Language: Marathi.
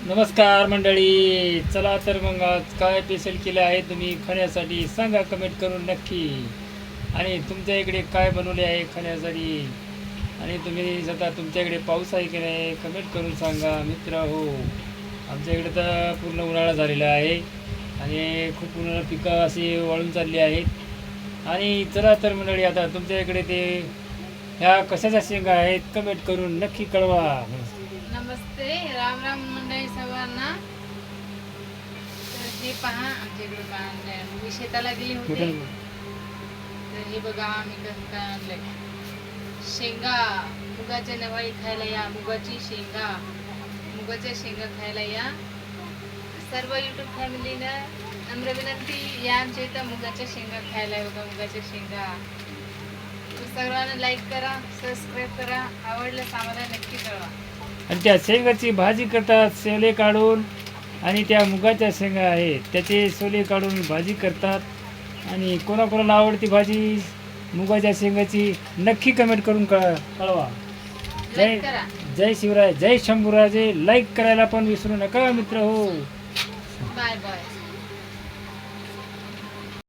नमस्कार मंडळी, चला तर मग आज काय स्पेशल केलं आहे तुम्ही खाण्यासाठी सांगा कमेंट करून नक्की. आणि तुमच्या इकडे काय बनवले आहे खाण्यासाठी, आणि तुम्ही स्वतः तुमच्या इकडे पाऊस आहे की नाही कमेंट करून सांगा मित्र हो. आमच्या इकडे तर पूर्ण उन्हाळा झालेला आहे आणि खूप उन्हाळा पिकं अशी वाळून चालली आहेत. आणि चला तर मंडळी, आता तुमच्या इकडे ते ह्या कशाच्या शेंगा आहेत कमेंट करून नक्की कळवा. नमस्ते, राम राम मंडळी सर्वांना. तर हे पहा, आमच्याकडे मी शेताला गेले होते. तर हे बघा आम्ही कसं काय आणलंय. शेंगा, मुगाच्या नवाळी खायला या. मुगाच्या शेंगा खायला या. सर्व युट्यूब फॅमिलीनं नम्र विनंती, या आमच्या इथं मुगाच्या शेंगा खायला आहे बघा. मुगाच्या शेंगा सर्वांना लाईक करा, सबस्क्राईब करा. आवडलं आम्हाला नक्की कळवा. आणि त्या शेंगाची भाजी करतात सोले काढून, आणि त्या मुगाच्या शेंगा आहेत त्याचे सोले काढून भाजी करतात. आणि कोणाकोणाला आवडती भाजी मुगाच्या शेंगाची नक्की कमेंट करून कळवा. लाईक करा. जय शिवराय, जय शंभूराजे. लाईक करायला पण विसरू नका मित्र हो. Bye bye.